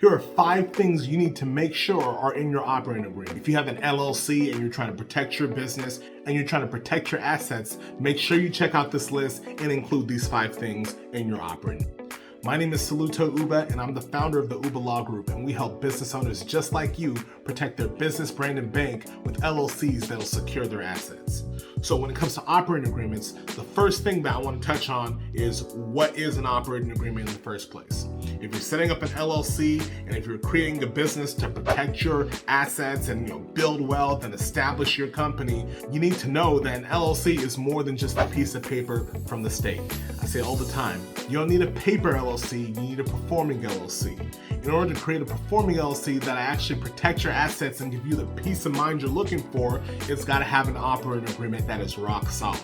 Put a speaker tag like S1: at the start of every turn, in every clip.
S1: Here are 5 things you need to make sure are in your operating agreement. If you have an LLC and you're trying to protect your business and you're trying to protect your assets, make sure you check out this list and include these 5 things in your operating. My name is Saluto Uba, and I'm the founder of the Uba Law Group, and we help business owners just like you protect their business, brand, and bank with LLCs that'll secure their assets. So when it comes to operating agreements, the first thing that I want to touch on is what is an operating agreement in the first place. If you're setting up an LLC and if you're creating a business to protect your assets and build wealth and establish your company, you need to know that an LLC is more than just a piece of paper from the state. I say all the time, you don't need a paper LLC, you need a performing LLC. In order to create a performing LLC that actually protects your assets and give you the peace of mind you're looking for, it's got to have an operating agreement that is rock solid.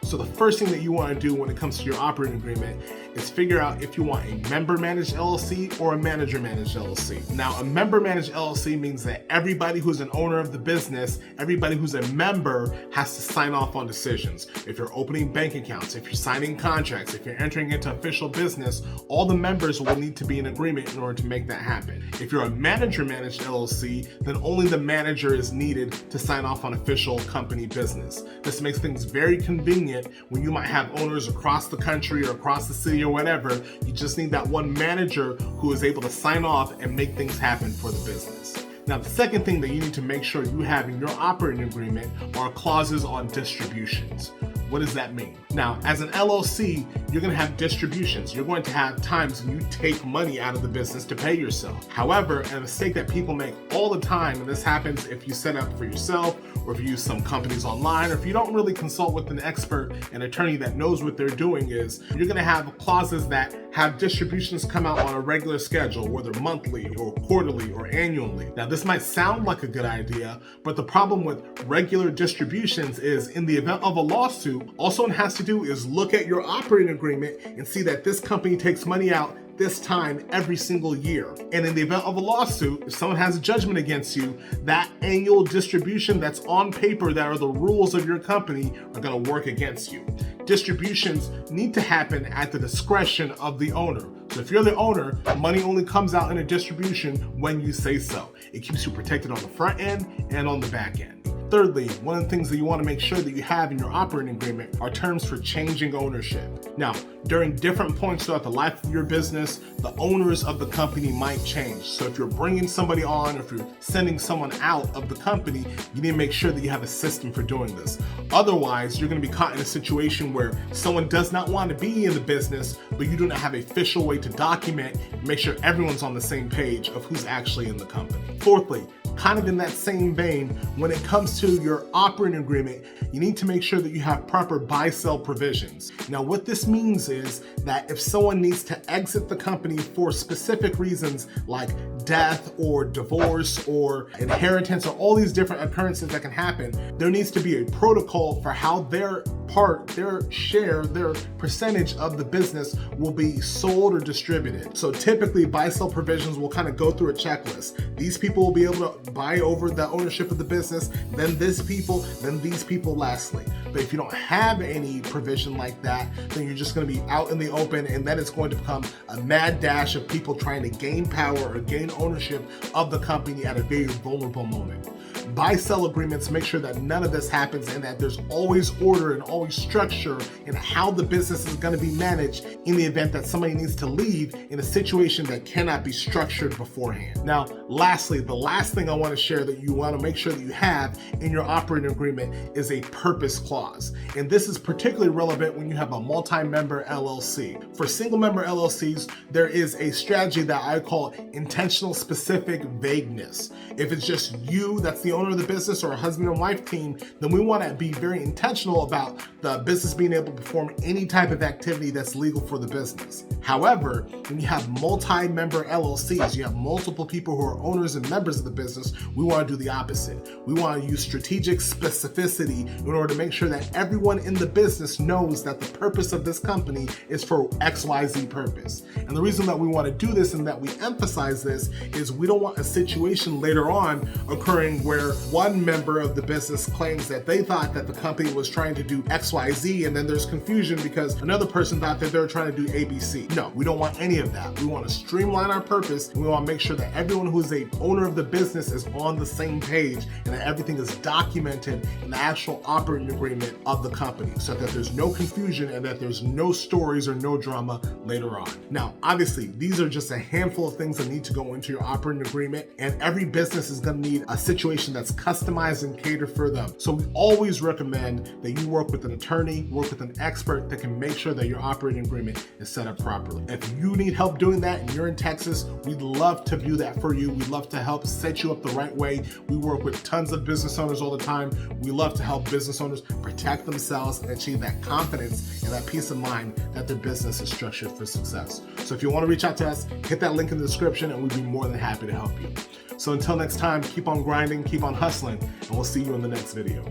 S1: So the first thing that you want to do when it comes to your operating agreement is figure out if you want a member-managed LLC or a manager-managed LLC. Now, a member-managed LLC means that everybody who's an owner of the business, everybody who's a member has to sign off on decisions. If you're opening bank accounts, if you're signing contracts, if you're entering into official business, all the members will need to be in agreement in order to make that happen. If you're a manager-managed LLC, then only the manager is needed to sign off on official company business. This makes things very convenient when you might have owners across the country or across the city or whatever. You just need that one manager who is able to sign off and make things happen for the business. Now, the second thing that you need to make sure you have in your operating agreement are clauses on distributions. What does that mean? Now, as an LLC, you're going to have distributions. You're going to have times when you take money out of the business to pay yourself. However, a mistake that people make all the time, and this happens if you set up for yourself or if you use some companies online or if you don't really consult with an expert, an attorney that knows what they're doing, is you're going to have clauses that have distributions come out on a regular schedule, whether monthly or quarterly or annually. Now, this might sound like a good idea, but the problem with regular distributions is in the event of a lawsuit, all someone has to do is look at your operating agreement and see that this company takes money out this time every single year. And in the event of a lawsuit, if someone has a judgment against you, that annual distribution that's on paper that are the rules of your company are going to work against you. Distributions need to happen at the discretion of the owner. So if you're the owner, money only comes out in a distribution when you say so. It keeps you protected on the front end and on the back end. Thirdly, one of the things that you want to make sure that you have in your operating agreement are terms for changing ownership. Now, during different points throughout the life of your business, the owners of the company might change. So if you're bringing somebody on, or if you're sending someone out of the company, you need to make sure that you have a system for doing this. Otherwise, you're going to be caught in a situation where someone does not want to be in the business, but you do not have an official way to document and make sure everyone's on the same page of who's actually in the company. Fourthly, kind of in that same vein, when it comes to your operating agreement, you need to make sure that you have proper buy-sell provisions. Now, what this means is that if someone needs to exit the company for specific reasons like death or divorce or inheritance or all these different occurrences that can happen, there needs to be a protocol for how their part, their share, their percentage of the business will be sold or distributed. So typically buy-sell provisions will kind of go through a checklist. These people will be able to buy over the ownership of the business, then this people, then these people lastly. But if you don't have any provision like that, then you're just going to be out in the open, and then it's going to become a mad dash of people trying to gain power or gain ownership of the company at a very vulnerable moment. Buy-sell agreements make sure that none of this happens and that there's always order and always structure in how the business is going to be managed in the event that somebody needs to leave in a situation that cannot be structured beforehand. Now, lastly, the last thing I want to share that you want to make sure that you have in your operating agreement is a purpose clause. And this is particularly relevant when you have a multi-member LLC. For single-member LLCs, there is a strategy that I call intentional specific vagueness. If it's just you that's the owner of the business or a husband and wife team, then we want to be very intentional about the business being able to perform any type of activity that's legal for the business. However, when you have multi-member LLCs, you have multiple people who are owners and members of the business business, we want to do the opposite. We want to use strategic specificity in order to make sure that everyone in the business knows that the purpose of this company is for XYZ purpose. And the reason that we want to do this and that we emphasize this is we don't want a situation later on occurring where one member of the business claims that they thought that the company was trying to do XYZ, and then there's confusion because another person thought that they were trying to do ABC. No, we don't want any of that. We want to streamline our purpose, and we want to make sure that everyone who is a owner of the business is on the same page and that everything is documented in the actual operating agreement of the company so that there's no confusion and that there's no stories or no drama later on. Now, obviously, these are just a handful of things that need to go into your operating agreement, and every business is going to need a situation that's customized and catered for them. So we always recommend that you work with an attorney, work with an expert that can make sure that your operating agreement is set up properly. If you need help doing that and you're in Texas, we'd love to do that for you. We'd love to help set you up the right way. We work with tons of business owners all the time. We love to help business owners protect themselves and achieve that confidence and that peace of mind that their business is structured for success. So if you want to reach out to us, hit that link in the description and we'd be more than happy to help you. So until next time, keep on grinding, keep on hustling, and we'll see you in the next video.